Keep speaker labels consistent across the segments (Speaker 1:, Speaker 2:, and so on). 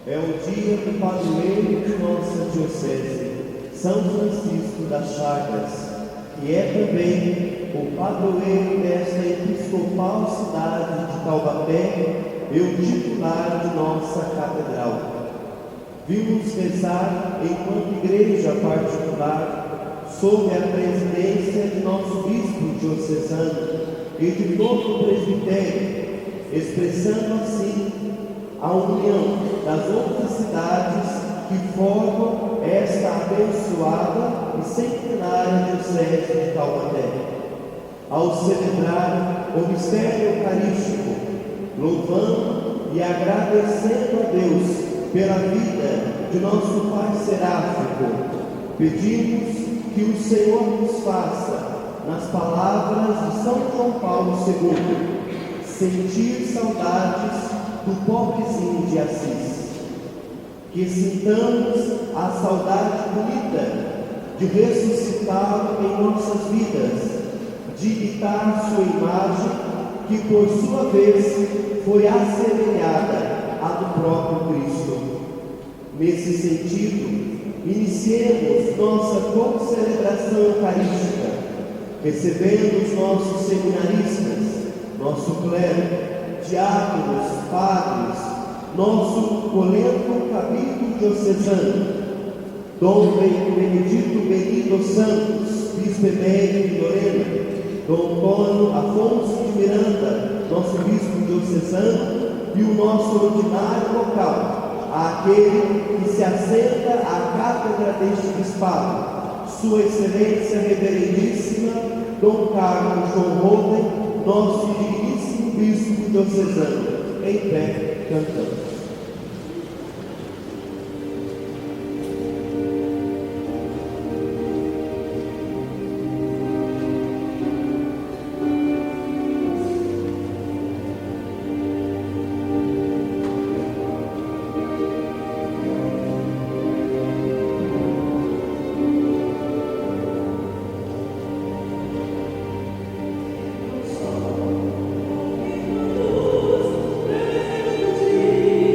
Speaker 1: É o dia do padroeiro de nossa Diocese, São Francisco das Chagas, que é também o padroeiro desta episcopal cidade de Taubaté e o titular de nossa catedral. Vimos rezar enquanto igreja particular, sob a presidência de nosso bispo diocesano e de todo o presbitério, expressando assim a união das outras cidades que formam esta abençoada e centenária diocese de Taubaté. Ao celebrar o mistério eucarístico, louvando e agradecendo a Deus pela vida de nosso Pai Seráfico, pedimos que o Senhor nos faça, nas palavras de São João Paulo II, sentir saudades do pobrezinho de Assis. Que sintamos a saudade bonita de ressuscitá-lo em nossas vidas, de imitar sua imagem, que por sua vez foi assemelhada à do próprio Cristo. Nesse sentido, iniciemos nossa concelebração eucarística, recebendo os nossos seminaristas, nosso clero, diáconos, padres, nosso colento cabildo diocesano, Dom Benedito Benito Santos, bispo emérito de Lorena, Dom Antônio Afonso de Miranda, nosso bispo diocesano, e o nosso ordinário local, aquele que se assenta à cátedra deste bispado, Sua Excelência Reverendíssima Dom Carlos João Roden, nosso digníssimo bispo diocesano. Em pé, cantamos.
Speaker 2: Thank you.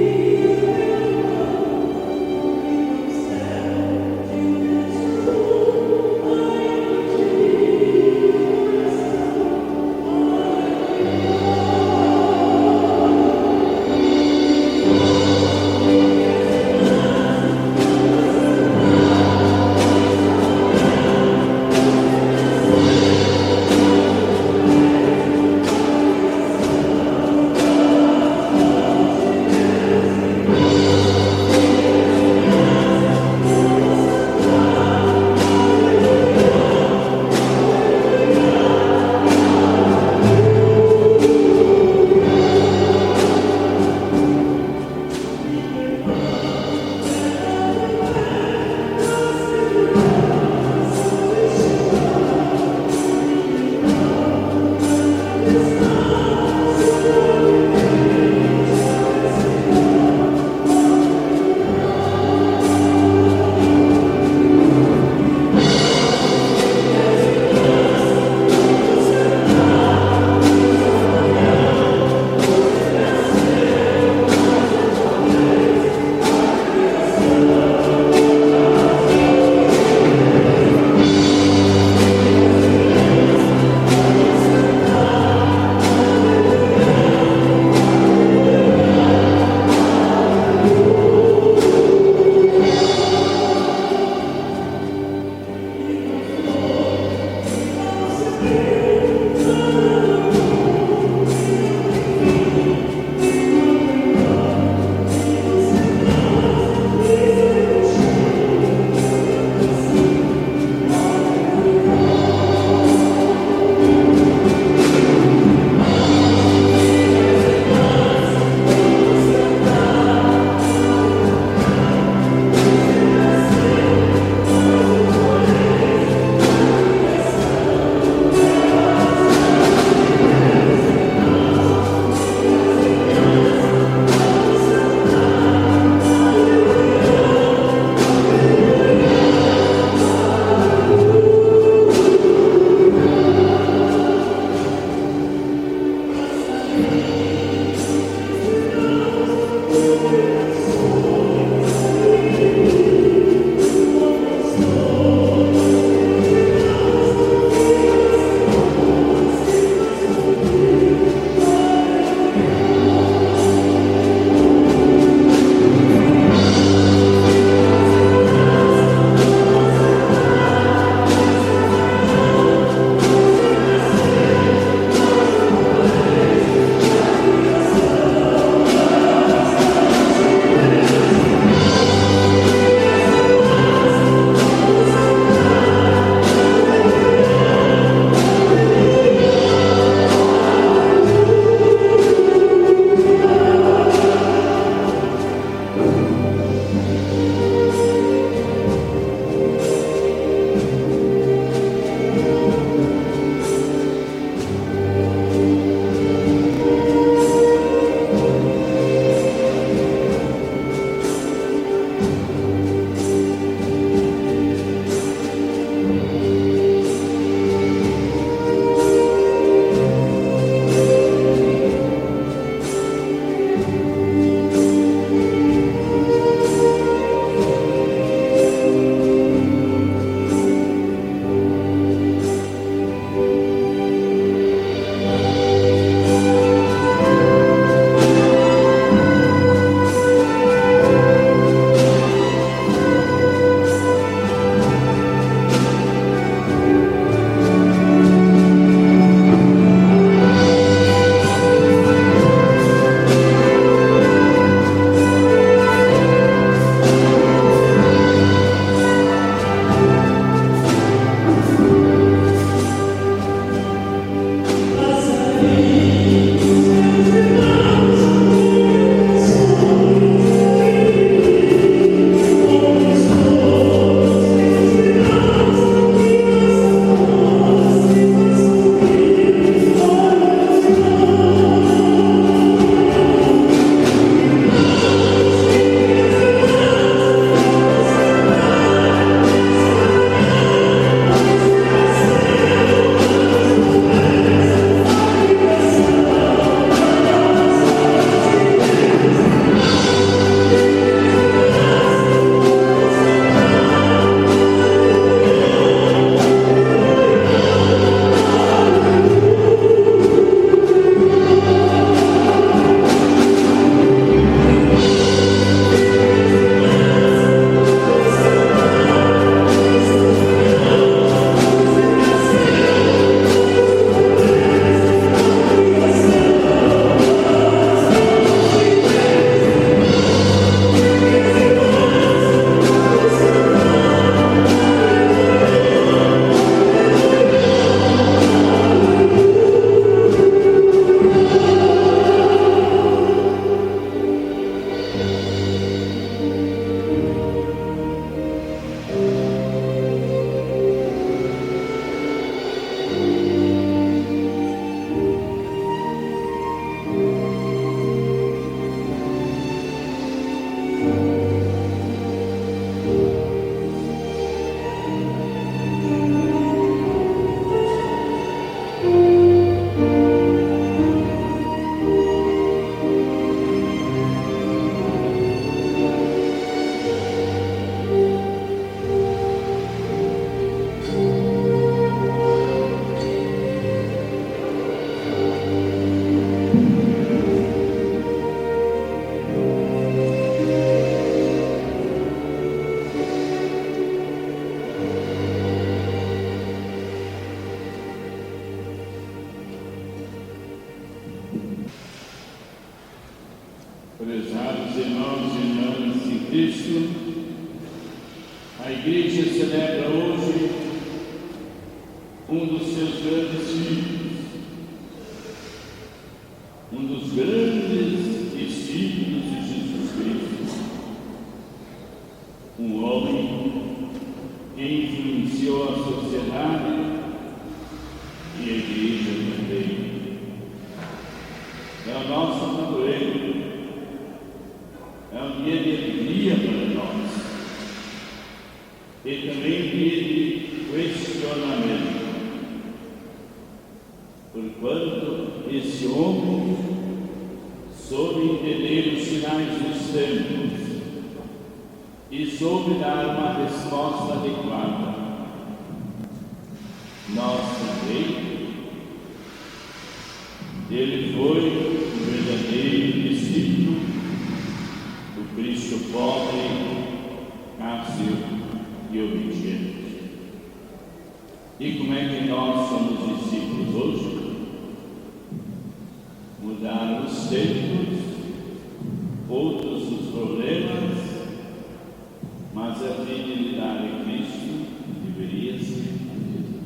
Speaker 2: Prezados irmãos e irmãs em Cristo, a Igreja celebra hoje um dos seus grandes filhos, um dos grandes discípulos de Jesus Cristo, um homem que influenciou a sociedade e a Igreja também. É o nosso padroeiro. É um dia de alegria para nós e também um dia de questionamento, porquanto esse homem soube entender os sinais dos tempos e soube dar uma resposta adequada. Nós também, ele foi um verdadeiro discípulo, o Cristo pobre, cássio e obediente. E como é que nós somos discípulos hoje? Mudaram os tempos, outros os problemas, mas a fidelidade a Cristo deveria ser a mesma.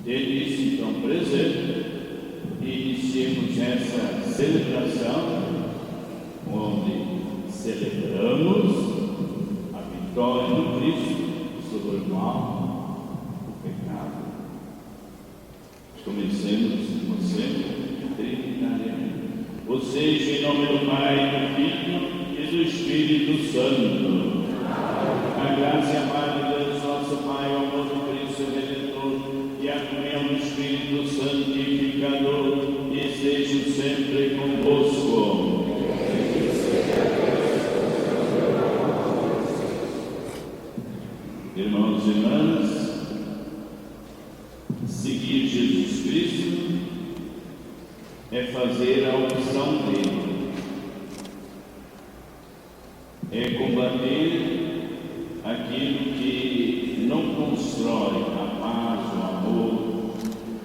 Speaker 2: Tendo isso então presente, iniciemos essa celebração, onde celebramos a vitória do Cristo sobre o mal, o pecado. Comecemos você, trinitariamente. Ou seja, em nome do Pai, do Filho e do Espírito Santo. A graça e a paz de Deus, nosso Pai, o amor do Cristo Redentor e a comunhão do Espírito Santificador estejam sempre convosco. Irmãos e irmãs, seguir Jesus Cristo é fazer a opção dele, é combater aquilo que não constrói a paz, o amor,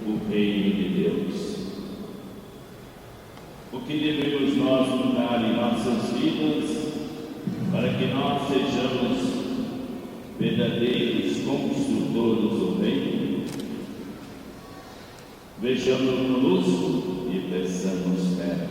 Speaker 2: o reino de Deus. O que devemos nós mudar em nossas vidas para que nós sejamos verdadeiros construtores do reino? Vejamos conosco e peçamos perdão.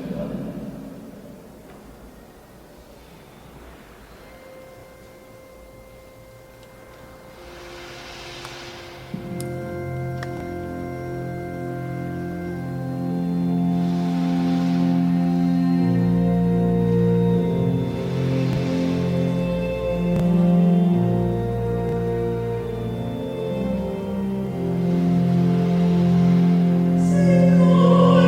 Speaker 3: Senhor,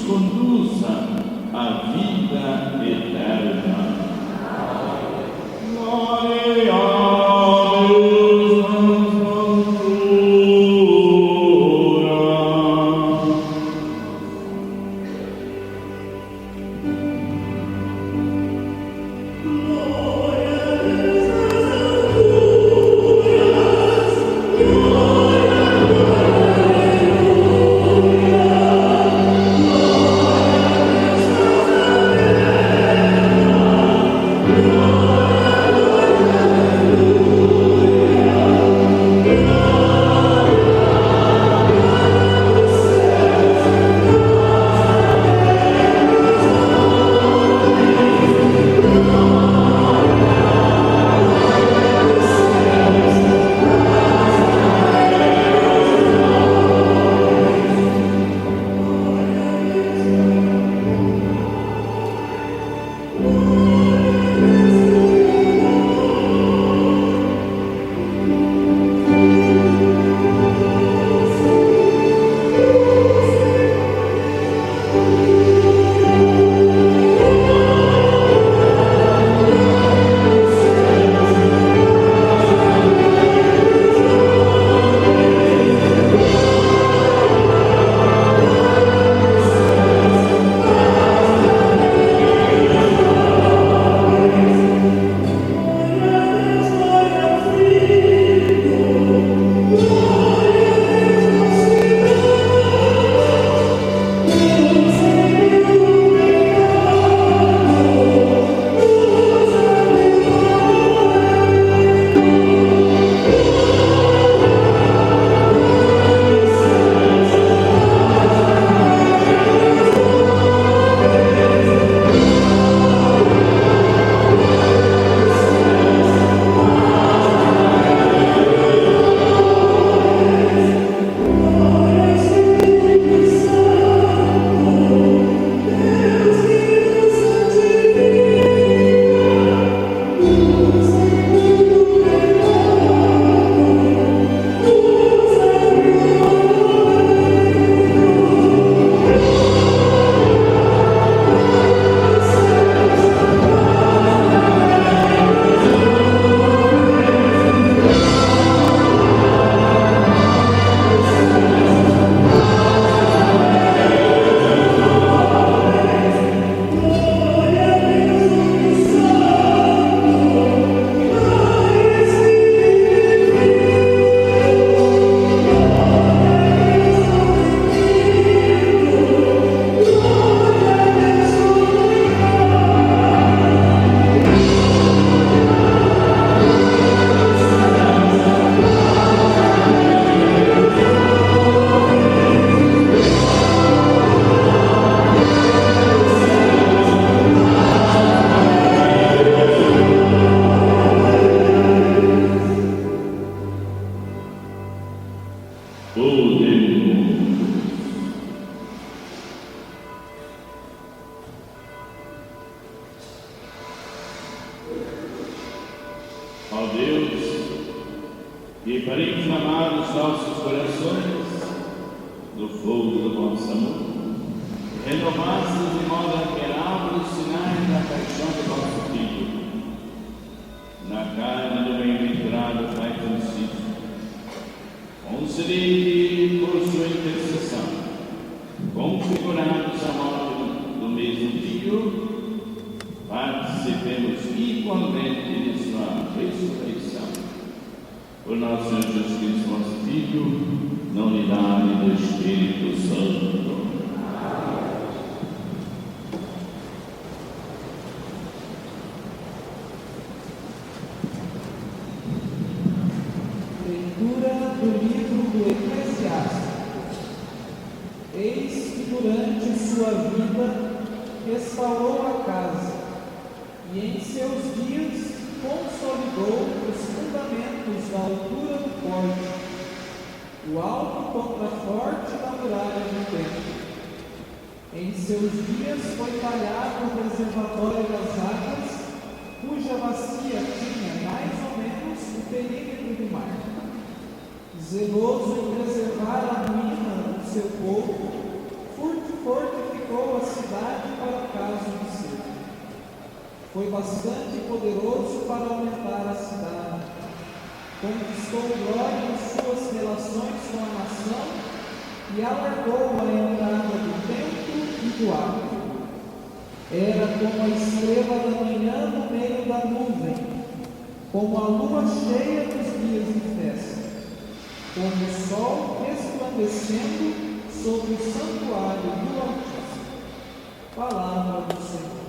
Speaker 2: conduza à vida eterna. Glória a Deus nas alturas. Ó Deus, que para inflamar os nossos corações no fogo do vosso amor, renovastes de modo admirável os sinais da paixão do vosso Filho, na carne do bem-aventurado Pai Francisco. Concedei por sua intercessão, configurados a morte do mesmo Filho, participemos igualmente de sua ressurreição. Por nosso Senhor Jesus Cristo, nosso Filho, na unidade do Espírito Santo.
Speaker 3: Leitura do livro do Eclesiastes. Eis que durante sua vida restaurou a casa, e em seus dias consolidou os fundamentos da altura do pórtico, o alto contraforte da muralha do templo. Em seus dias foi talhado o reservatório das águas, cuja bacia tinha mais ou menos o perímetro do mar. Zeloso em preservar a ruína do seu povo, fortificou Foi bastante poderoso para aumentar a cidade. Conquistou glória em suas relações com a nação e alargou a entrada do templo e do átrio. Era como a estrela da manhã no meio da nuvem, como a lua cheia nos dias de festa, como o sol resplandecendo sobre o santuário do Altíssimo. Palavra do Senhor.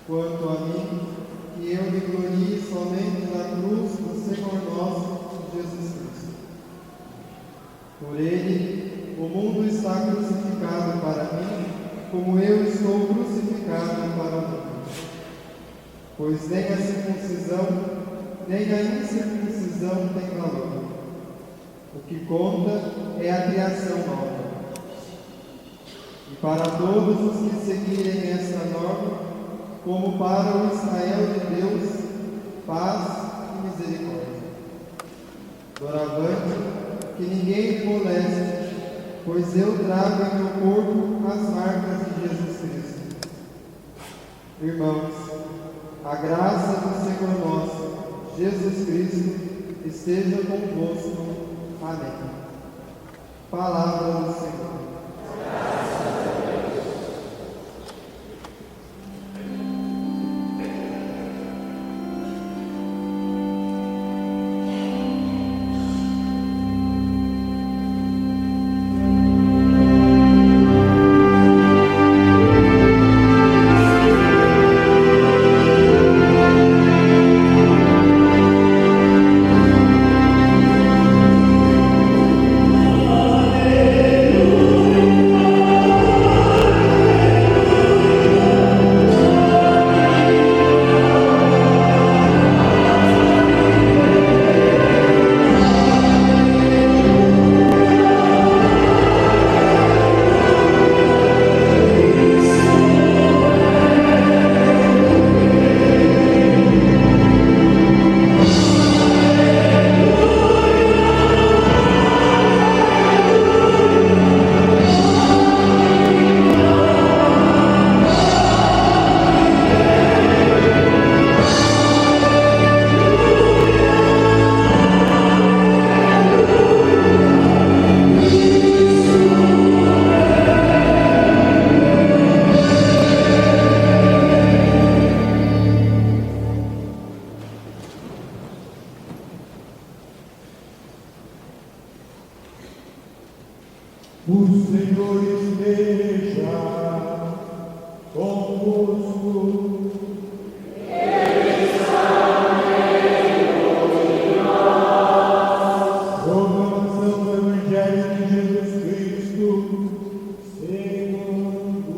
Speaker 4: Quanto a mim, que eu me glorie somente na cruz do Senhor nosso, Jesus Cristo. Por ele, o mundo está crucificado para mim, como eu estou crucificado para o mundo. Pois nem a circuncisão, nem a incircuncisão tem valor. O que conta é a criação nova. E para todos os que seguirem esta norma, como para o Israel de Deus, paz e misericórdia. Doravante, que ninguém me moleste, pois eu trago em meu corpo as marcas de Jesus Cristo. Irmãos, a graça do Senhor nosso, Jesus Cristo, esteja convosco. Amém. Palavra do Senhor.
Speaker 5: O Senhor esteja convosco. Ele está no meio de nós. Proclamação do Evangelho de Jesus Cristo, segundo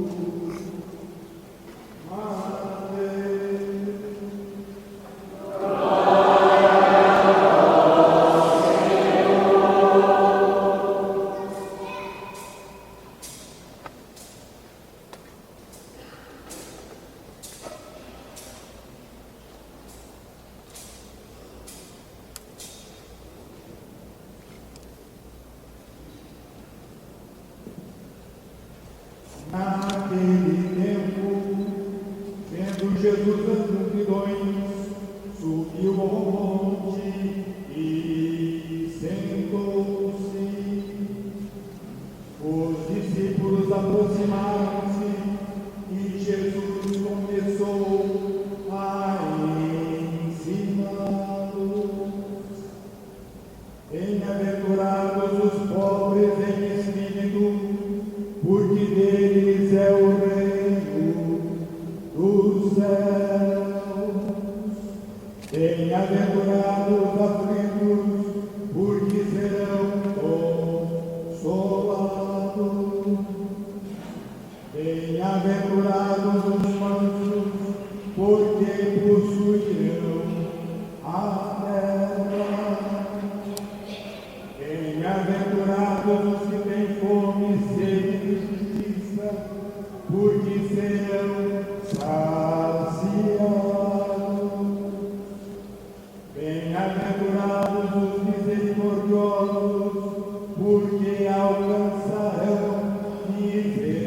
Speaker 5: Mateus. Naquele tempo, vendo Jesus as multidões, subiu ao monte e sentou-se. Os discípulos aproximaram-se e Jesus começou a ensiná-los. Bem-aventurados os pobres em espírito, porque deles é o reino dos céus. Bem-aventurados os aflitos, porque serão consolados. Bem-aventurados os mansos, porque possuirão a terra. Bem-aventurados os que têm fome e sede de justiça, porque serão saciados. Bem-aventurados os misericordiosos, porque alcançarão misericórdia.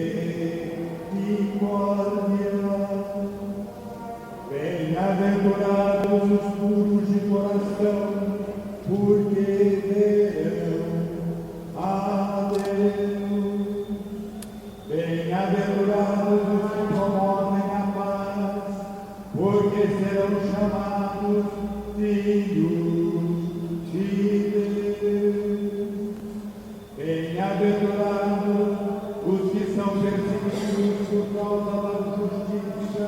Speaker 5: Bem-aventurados os puros de coração, porque verão a Deus. Bem-aventurados os que promovem a paz, porque serão chamados filhos de Deus. Bem-aventurados os que são perseguidos por causa da justiça,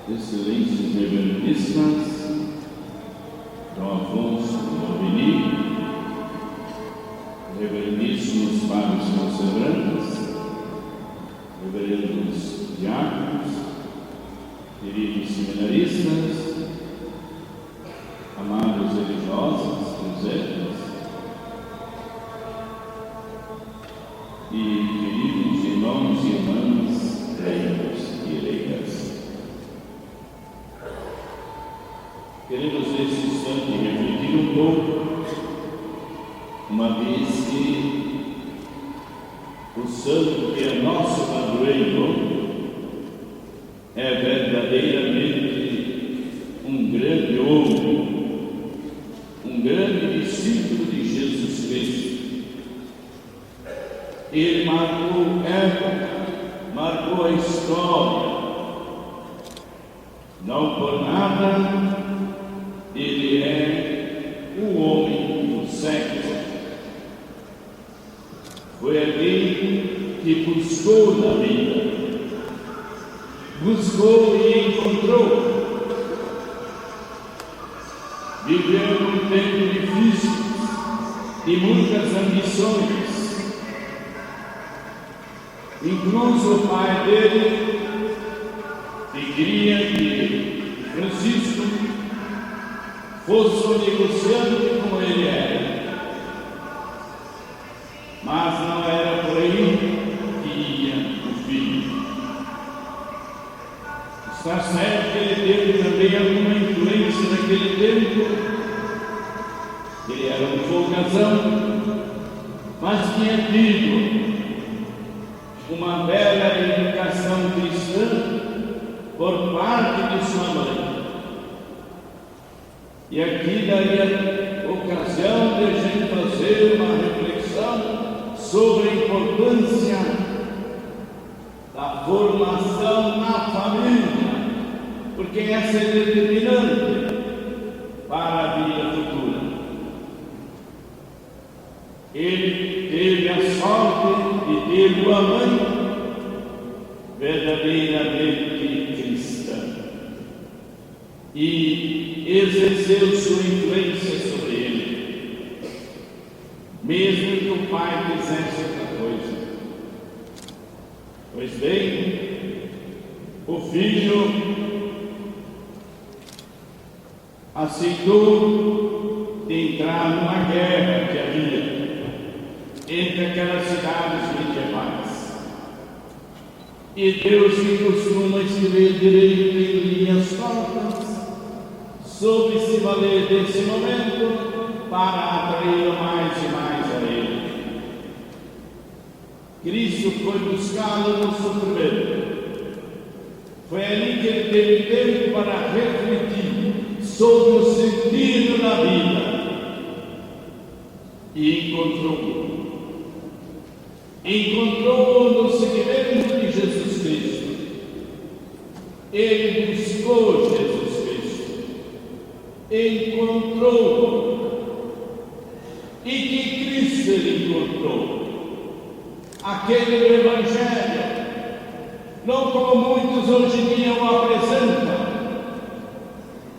Speaker 2: Excelências Reverendíssimas, Dom Afonso Albini, Reverendíssimos Padres Concelebranos, Reverendos Diáconos, queridos seminaristas, amados religiosos, presentes, e queridos irmãos e irmãs, leigos e leigas. Queremos nesse instante refletir um pouco, uma vez que o santo que é nosso padroeiro é verdadeiramente um grande homem, um grande discípulo de Jesus Cristo. Ele marcou época, marcou a história. Não por nada, ele é o homem do século. Foi alguém que buscou na vida, buscou e encontrou. Viveu num tempo difícil, de muitas ambições. Incluso o pai dele queria que Francisco fosse um negociante como ele era. Mas não era por aí que ia o filho. Está certo que ele teve também alguma influência naquele tempo. Ele era um folgazão, mas tinha tido uma bela educação cristã por parte de sua mãe. E aqui daria ocasião de a gente fazer uma reflexão sobre a importância da formação na família, porque essa é determinante para a vida futura. Ele teve a sorte de ter uma mãe verdadeiramente cristã e exerceu sua influência sobre ele, mesmo que o pai quisesse outra coisa. Pois bem, o filho aceitou de entrar numa guerra que havia entre aquelas cidades medievais. E Deus, que costuma escrever direito em linhas tortas, soube se valer desse momento para atrair mais e mais a Ele. Cristo foi buscá-lo no sofrimento. Foi ali que ele teve tempo para refletir sobre o sentido da vida e encontrou no seguimento de Jesus Cristo. Ele buscou Jesus Cristo, encontrou. E que Cristo ele encontrou? Aquele do Evangelho, não como muitos hoje em dia o apresentam,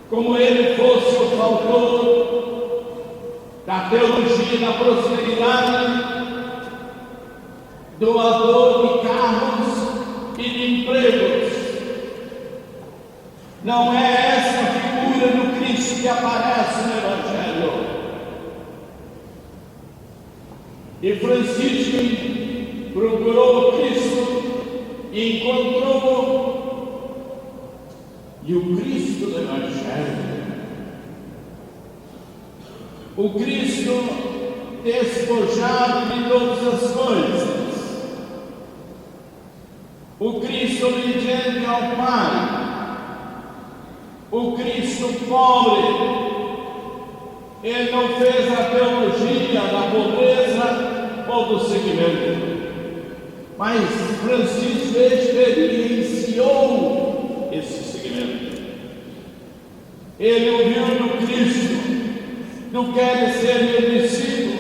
Speaker 2: como ele fosse o autor da teologia da prosperidade, doador de carros e de empregos. Não é essa figura do Cristo que aparece no Evangelho. E Francisco procurou Cristo e encontrou, e o Cristo do Evangelho, o Cristo despojado de todas as coisas, o Cristo obediente ao Pai, o Cristo pobre. Ele não fez a teologia da pobreza ou do seguimento, mas Francisco experienciou esse seguimento. Ele ouviu no Cristo: não quer ser meu discípulo,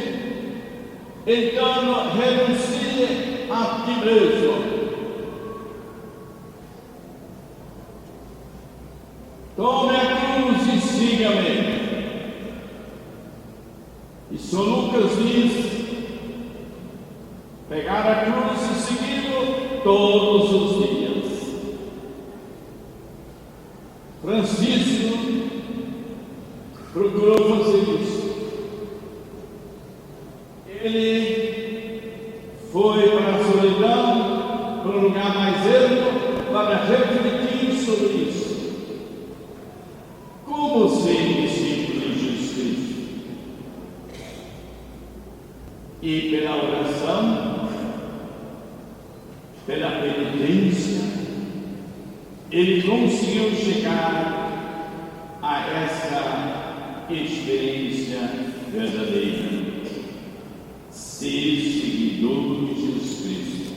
Speaker 2: então renuncie a ti mesmo. Lucas diz: pegar a cruz e segui-lo todos os dias. Francisco procurou fazer isso. Ele foi para a solidão, para um lugar mais ermo, para refletir sobre isso. Como ser discípulo de Jesus Cristo? E pela oração, pela penitência, ele conseguiu chegar a essa experiência verdadeira. Ser seguidor de Jesus Cristo.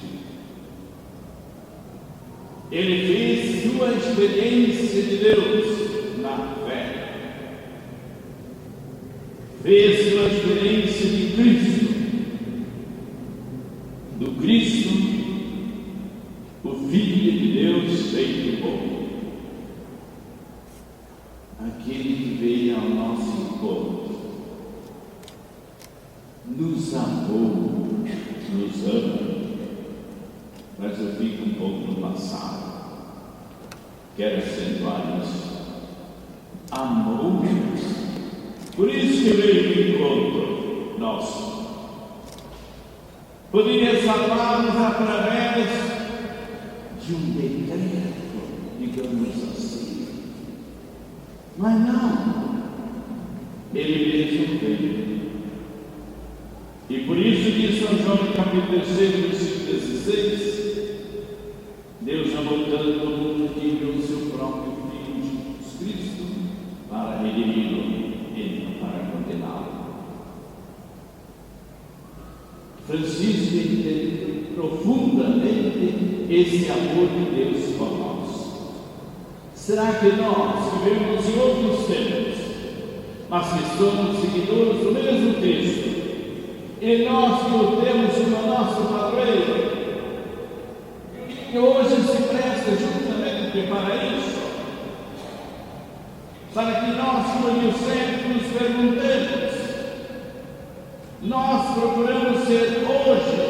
Speaker 2: Ele fez sua experiência de Deus na fé. Fez sua experiência de Cristo. Do Cristo, o Filho de Deus feito bom. Aquele que veio ao nosso encontro. Nos amou, nos ama, mas eu fico um pouco no passado. Quero acentuar isso. Amou-nos, por isso que veio o encontro nosso. Poderia salvar-nos através de um decreto, digamos assim, mas não, ele mesmo veio. E por isso diz São João no capítulo 3, versículo 16, Deus amou tanto o mundo que enviou o seu próprio Filho Jesus Cristo para redimi-lo e não para condená-lo. Francisco entende profundamente esse amor de Deus por nós. Será que nós que vivemos em outros tempos, mas que somos seguidores do mesmo Cristo, e nós que o temos como nosso padroeiro, que hoje se presta justamente para isso, para que nós, como sempre, nos perguntemos, nós procuramos ser hoje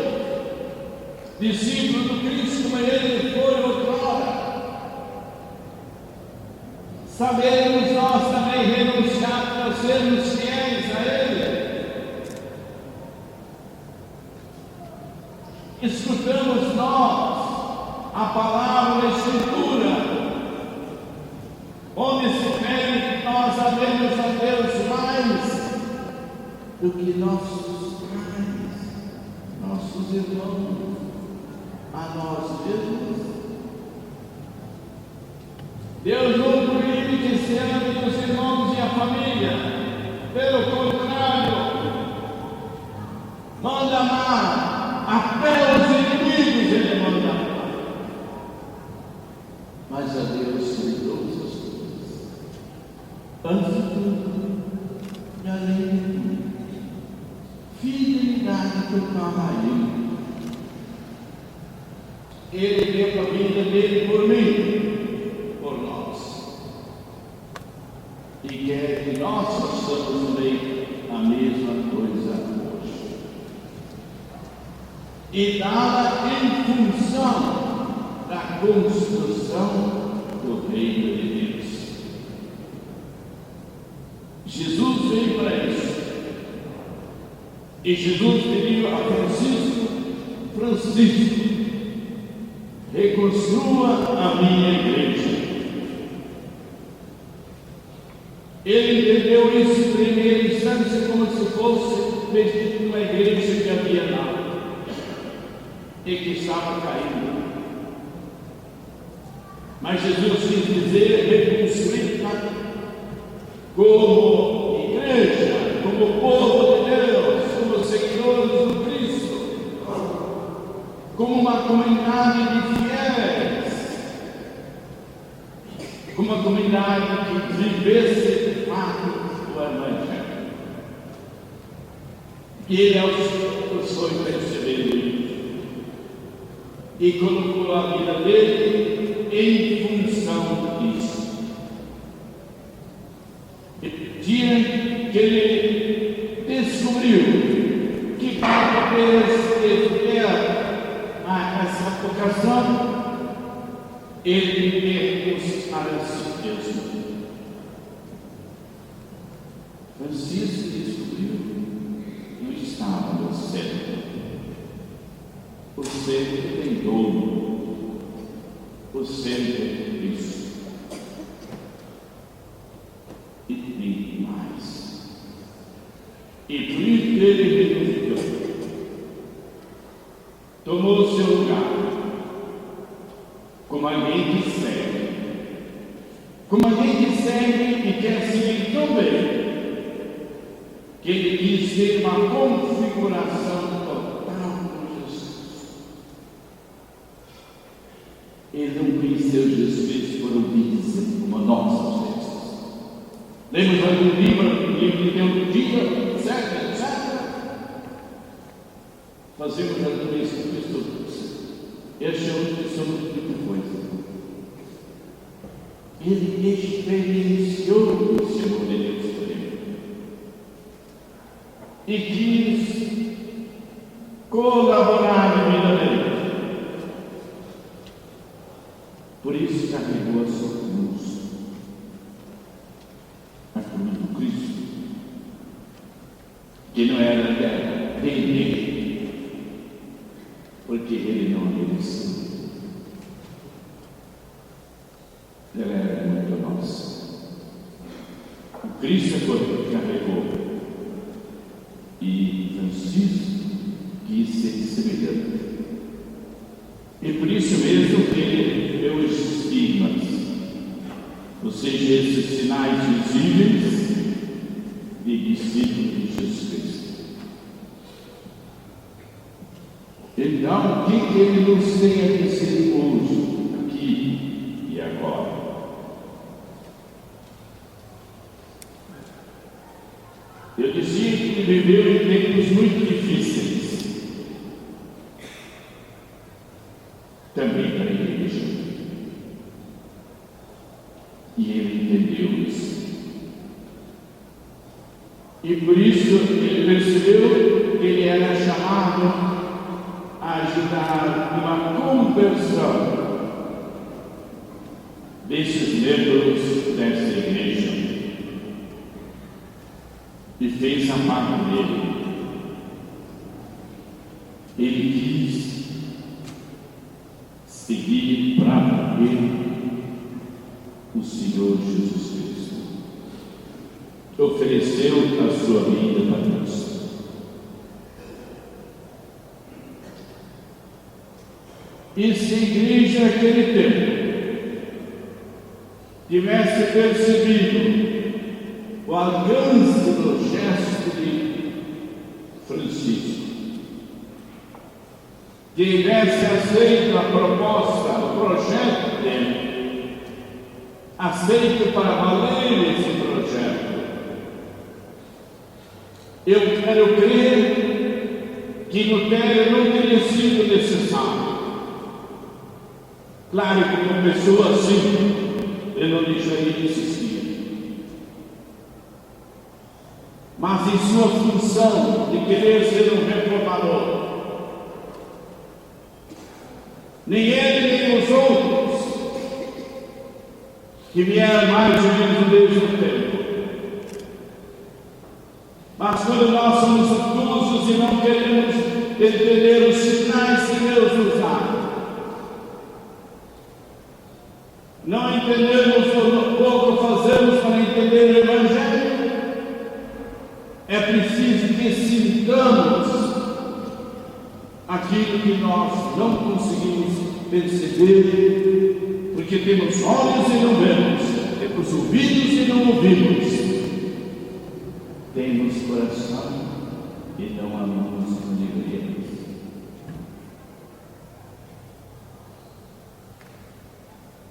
Speaker 2: discípulo do Cristo como ele foi outrora. Sabemos nós também renunciar para sermos fiéis a ele. Escutamos nós a palavra, a Escritura, onde se pede que nós amemos a Deus mais do que nossos pais, nossos irmãos, a nós mesmos. Deus não proíbe que se ame os irmãos e a família, pelo contrário, manda amar até os inimigos, ele manda amar. Mas a Deus são todas as coisas, antes de tudo e além de tudo, fidelidade total a ele. Ele deu a vida dele por mim, por nós, e quer que nós façamos também a mesma coisa hoje, e dá-la em função da construção do reino de Deus. Jesus veio para isso, e Jesus pediu a Francisco, reconstrua a minha igreja. Ele entendeu isso em primeira instância como se fosse vestido uma igreja que havia nada e que estava caindo. Mas Jesus quis dizer reconstruída como igreja, como povo de Deus, como seguidores do Cristo, como uma comunidade de fiéis, como uma comunidade que vivesse de fato o Evangelho. E ele aos poucos foi percebendo e colocou a vida dele em função disso. E dia que ele descobriu decidiu que para poder ter essa vocação, ele percurso para si mesmo. Francisco descobriu que não estava no centro. O centro tem dono, o centro é Cristo. E nem mais. E por isso ele renunciou. Tomou seu lugar como alguém que segue. Como alguém que segue e quer seguir tão bem, que ele quis ter uma configuração total com Jesus. Ele não conheceu Jesus por obediência, como nós às vezes. Lemos no livro de teologia, etc. Fazemos a doença de Cristo. Este é o que somos de muita coisa. Ele experienciou o Senhor de Deus por ele. E quis colaborar na vida dele. Por isso carregou a sua cruz, a cruz do Cristo, que não era dele, porque ele não merecia. Ela era muito nossa. O Cristo foi que carregou. E Francisco quis ser semelhante. E por isso mesmo que ele deu esses estigmas, ou seja, esses sinais visíveis de discípulo de Jesus Cristo. Então, o que ele nos tem a dizer hoje, aqui e agora? Eu dizia que ele viveu em tempos muito difíceis, também para a igreja, e ele entendeu isso. E por isso ele percebeu que ele era chamado a ajudar uma conversão desses membros dessa igreja. E fez a parte dele. Ele quis seguir para ele o Senhor Jesus Cristo. Ofereceu a sua vida para Deus. E se a igreja naquele tempo tivesse percebido o alcance do gesto de Francisco, tivesse aceito a proposta, o projeto dele, aceito para valer esse projeto, eu quero crer que Lutero não teria sido necessário. Claro que uma pessoa assim, ele não deixaria de existir. Mas em sua função de querer ser um reformador, nem ele nem os outros que vieram mais ou menos no mesmo tempo. Mas quando nós somos obtusos e não queremos entender os sinais que Deus nos dá, não entendemos o pouco fazemos para entender o Evangelho, é preciso que sintamos aquilo que nós não conseguimos perceber, porque temos olhos e não vemos, temos ouvidos e não ouvimos, temos coração e não amamos como deveríamos.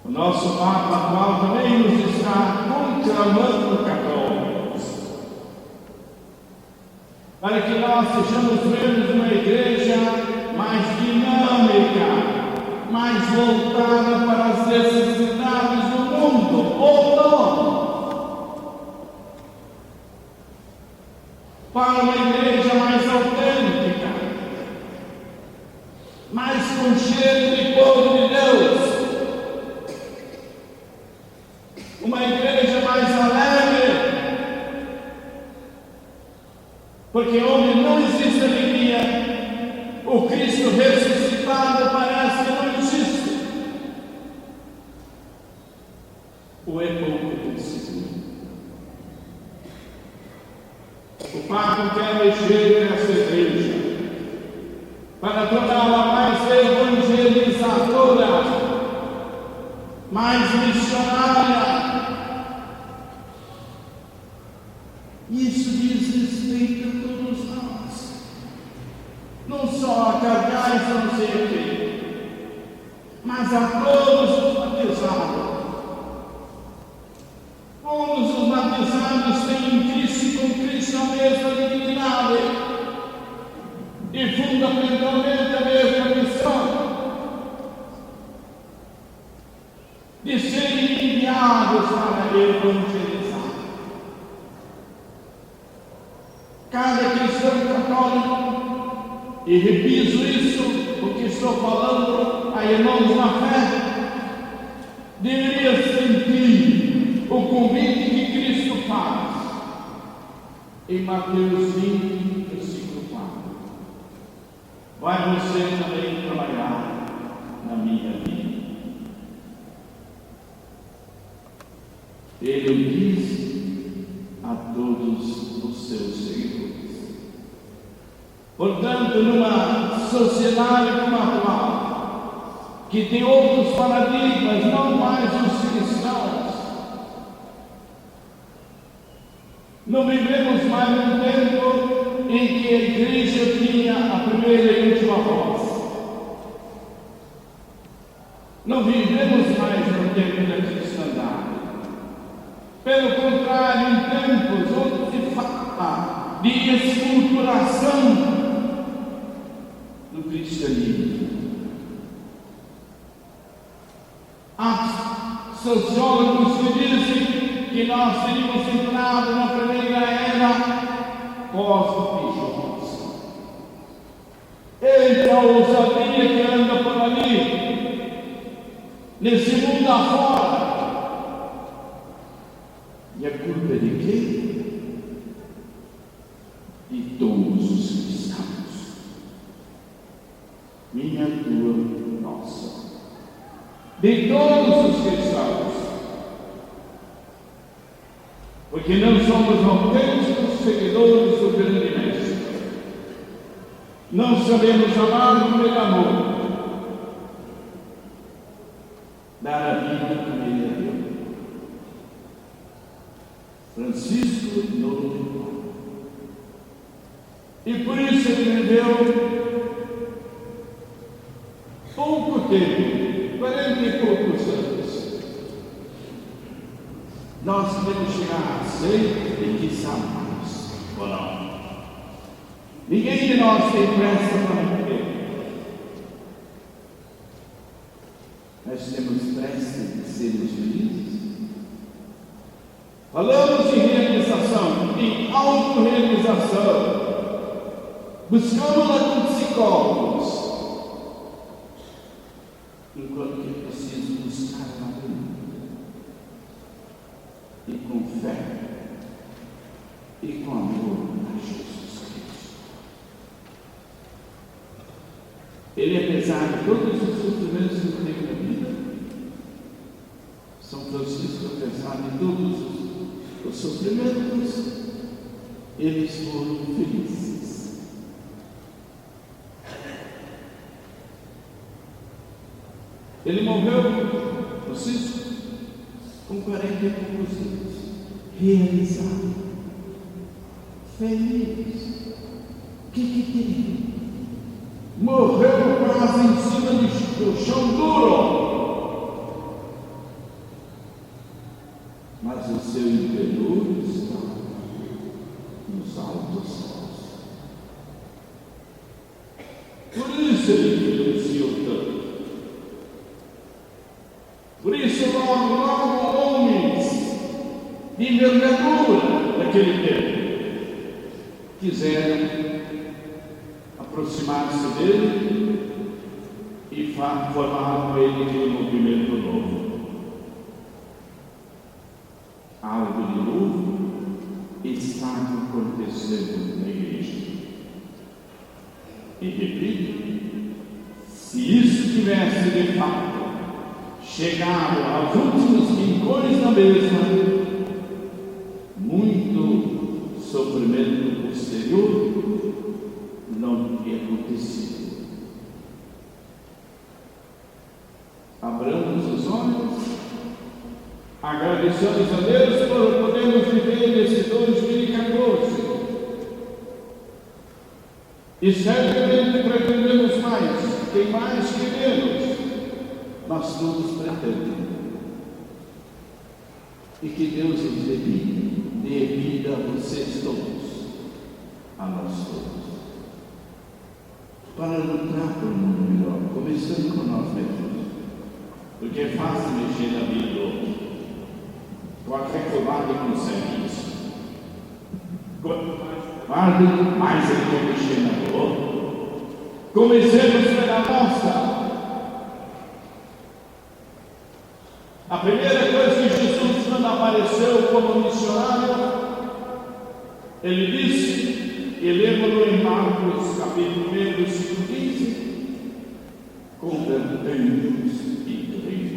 Speaker 2: O nosso Papa atual também nos está conclamando católicos, para que nós sejamos membros de uma igreja mais dinâmica, mais voltada para as necessidades do mundo, ou não. para uma igreja mais autêntica, mais com cheiro de povo de Deus, uma igreja mais alegre, porque onde não existe alegria, o Cristo ressuscitado parece que não existe, ou é pouco conhecido. O Papa quer mexer nessa igreja para torná-la mais evangelizadora, mais missionária. Isso diz respeito a todos nós, não só a cardeais, não sei o quê, mas a todos os batizados. Todos os batizados têm em Cristo e com Cristo a mesma dignidade e fundamentalmente a mesma missão de serem enviados para evangelizar. Cada cristão católico, e repito isso porque estou falando a irmãos na fé, deveria sentir o convite que Cristo faz em Mateus 20, versículo 4. Vai você também trabalhar na minha vida. Ele diz a todos os seus seguidores. Portanto, numa sociedade como a atual, que tem outros paradigmas, não mais os cristãos, não vivemos mais num tempo em que a igreja tinha a primeira e última voz. Não vivemos mais no tempo da cristandade. Pelo contrário, em tempos onde se fala de esculturação do cristianismo. Há sociólogos que dizem que nós teríamos entrado na primeira era pós-religiosa. Entre a ousadia que anda por ali, nesse mundo afora, e a culpa é de quem? De todos os cristãos. Minha, tua, nossa. De todos os cristãos. Porque não somos autênticos seguidores do grande mestre. Não sabemos amar como ele amou. Dar a vida como ele a deu. Francisco Novo. E por isso ele viveu pouco tempo, 40 e poucos anos. Nós podemos chegar a 100 e quizá mais, ou não? Ninguém de nós tem pressa para morrer. Nós temos pressa de sermos felizes. Falamos em realização, em autorrealização. Buscamos-la com psicólogos. Enquanto que é preciso buscar na vida. E com fé e com amor a Jesus Cristo. Ele, apesar de todos os sofrimentos que teve na vida, São Francisco, apesar de todos os sofrimentos, eles foram felizes. Ele morreu, Francisco, com 40 e poucos anos, realizado, feliz. O que tem? Morreu quase em cima do chão duro, mas o seu interior está nos altos céus. Por isso ele influenciou tanto. Por isso, logo homens de envergadura daquele tempo quiseram aproximar-se dele e formar com ele aquele movimento novo. Algo de novo estava acontecendo na igreja. E repito, se isso tivesse de fato chegado aos últimos rincões da mesma, muito sofrimento posterior não teria acontecido. Abramos os olhos, agradecemos a Deus por podermos viver nesse 2014 e certamente pretendemos mais, quem mais queremos, nós todos pretendemos. E que Deus nos dê vida a vocês todos, a nós todos, para lutar por um mundo melhor, começando com nós mesmos, porque é fácil mexer na vida do outro. Estou até colado e consegue isso. Quanto mais ele quer mexer na do outro, comecemos pela nossa. A primeira coisa que Jesus, quando apareceu como missionário, ele disse, e lemos em Marcos capítulo 1, versículo 15, convertei-vos e creio.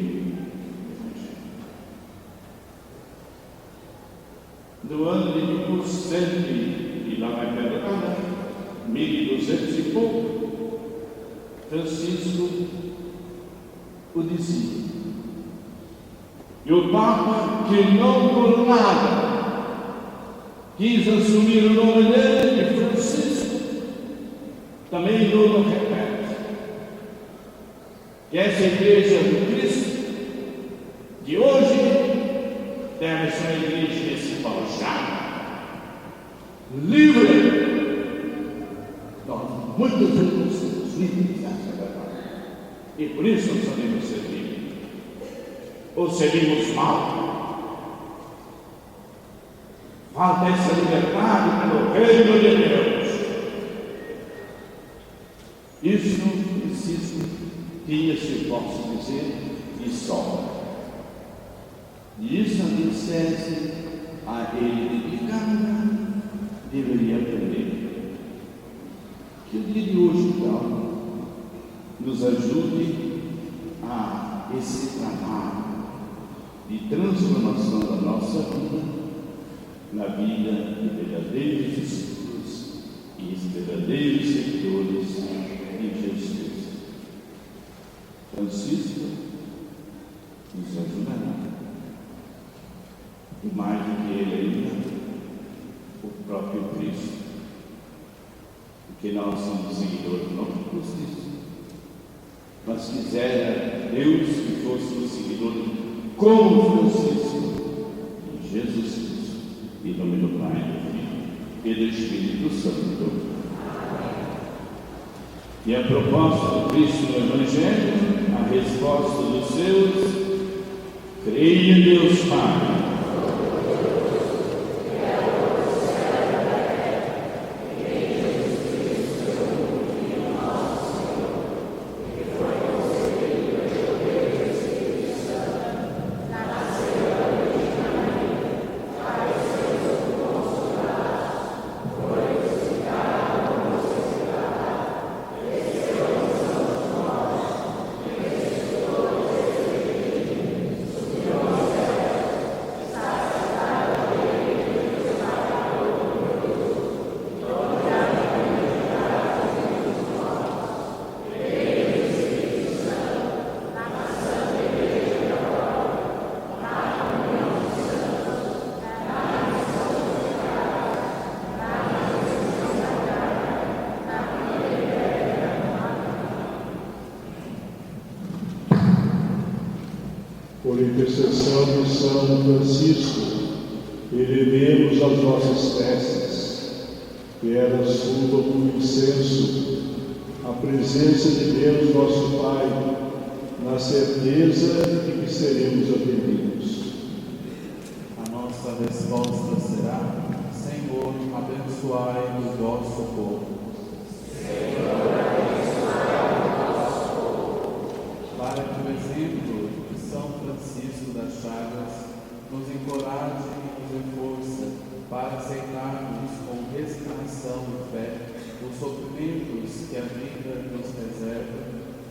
Speaker 2: No ano de 1100 e lá vai pedrada, 1200 e pouco, Francisco o dizia. E o Papa, que não por nada quis assumir o nome dele, de Francisco, também não repete. Que essa igreja do Cristo, de hoje, deve ser uma igreja despojada, livre. Nós muitas vezes somos livres dessa verdade. E por isso nós sabemos ser livres. Ou seríamos mal. Falta essa liberdade pelo reino de Deus. Isso preciso que se possa dizer e sobra. E isso a licença a ele dedicada deveria aprender. Que o dia de hoje, então, nos ajude a esse trabalho de transformação da nossa vida na vida de verdadeiros discípulos e verdadeiros seguidores de Jesus. Francisco nos ajudará. E mais do que ele ainda, o próprio Cristo. Porque nós somos seguidores não por Cristo, mas quisera Deus que fôssemos seguidores como Francisco de Jesus Cristo, em nome do Pai, do Filho e do Espírito Santo. E a proposta do Cristo no Evangelho, a resposta dos seus, creia em Deus Pai.
Speaker 6: Por intercessão de São Francisco, elevemos as nossas preces, que elas subam com incenso à presença de Deus, nosso Pai, na certeza de que seremos atendidos.
Speaker 1: A nossa resposta será: Senhor,
Speaker 7: Senhor, abençoai o vosso povo. Para que o exemplo de São Francisco das Chagas nos encoraje e nos dê força para aceitarmos com resignação e fé os sofrimentos que a vida nos reserva,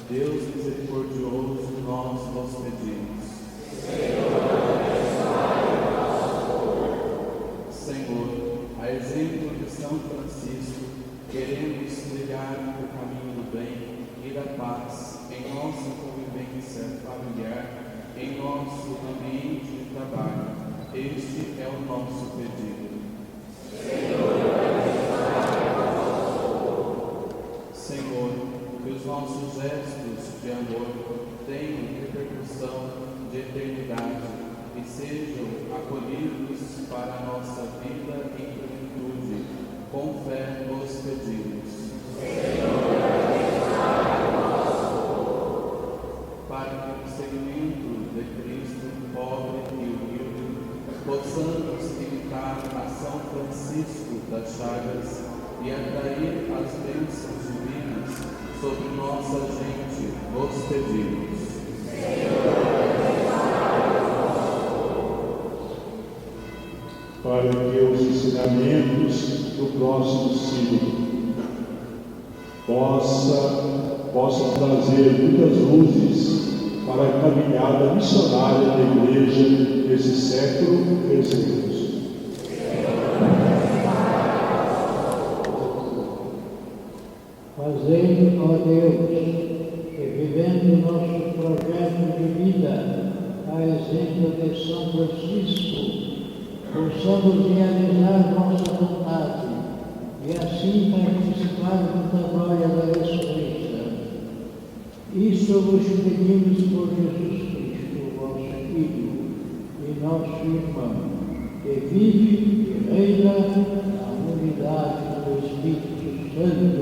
Speaker 7: Deus misericordioso, nós vos pedimos. Senhor, a exemplo de São Francisco, queremos trilhar o caminho do bem e da paz em nossa convivência familiar, em nosso ambiente de trabalho. Este é o nosso pedido. Senhor, que os nossos gestos de amor tenham repercussão de eternidade e sejam acolhidos para a nossa vida em plenitude. Com fé nos pedimos. Para que no seguimento de Cristo, pobre e humilde, possamos imitar a São Francisco das Chagas e atrair as bênçãos divinas sobre nossa gente, nos pedimos.
Speaker 6: Para que os ensinamentos do próximo siglo possam trazer muitas luzes para a caminhada missionária da Igreja nesse século que recebemos.
Speaker 8: Fazei, ó Deus, que vivendo nosso projeto de vida, a exemplo de São Francisco, possamos realizar nossa vontade e assim participarmos da glória da ressurreição. Isso vos pedimos por Jesus Cristo, vosso Filho e nosso irmão, que vive e reina na unidade do Espírito Santo.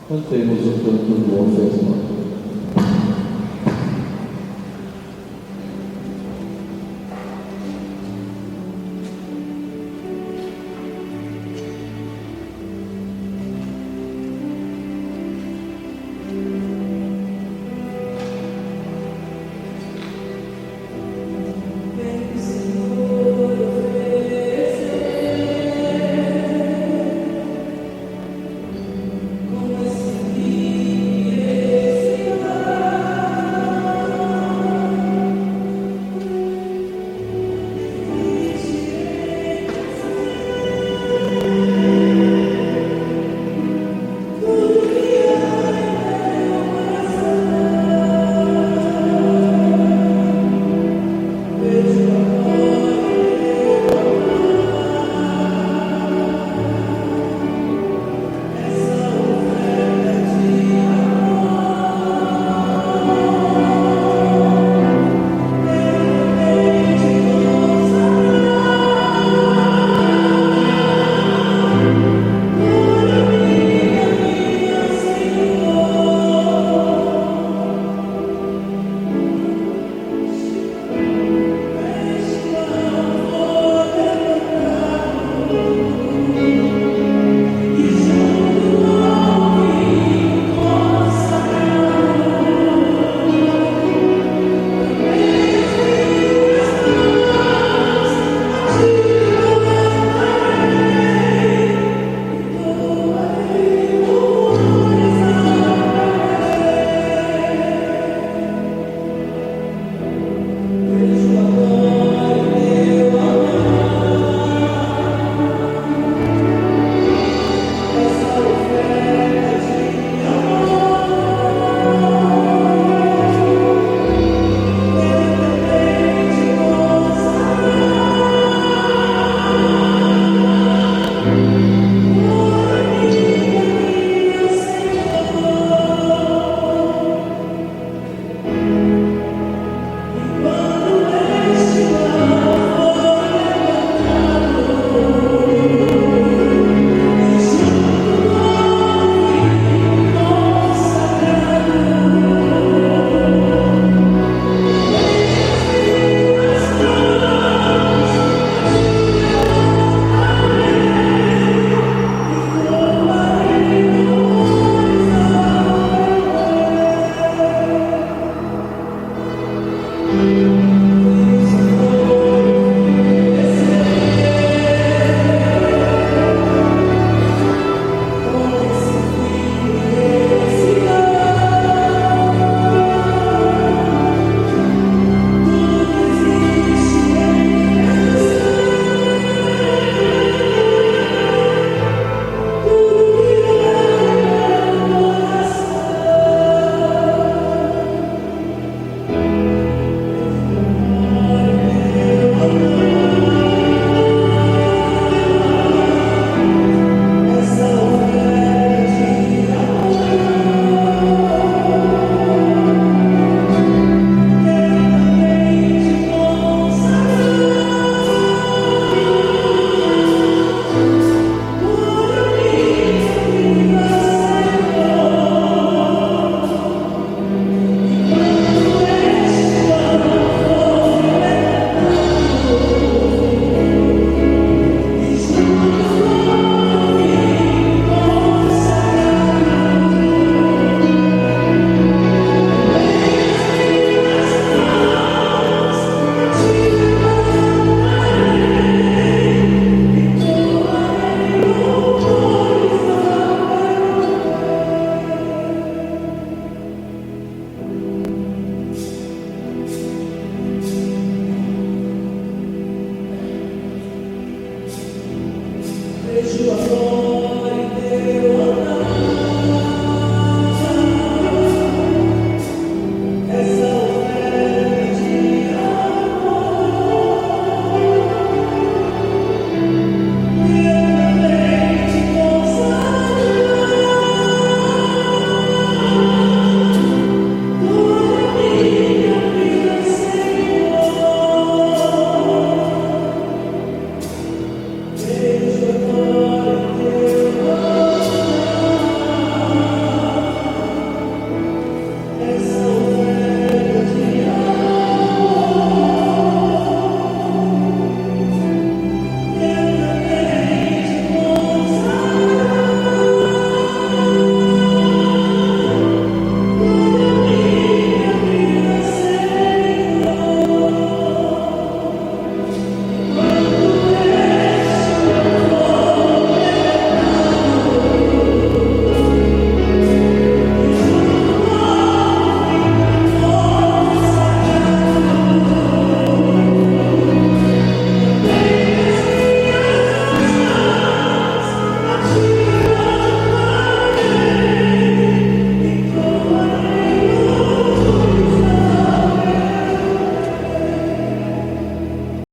Speaker 7: Cantemos o canto do ofertório.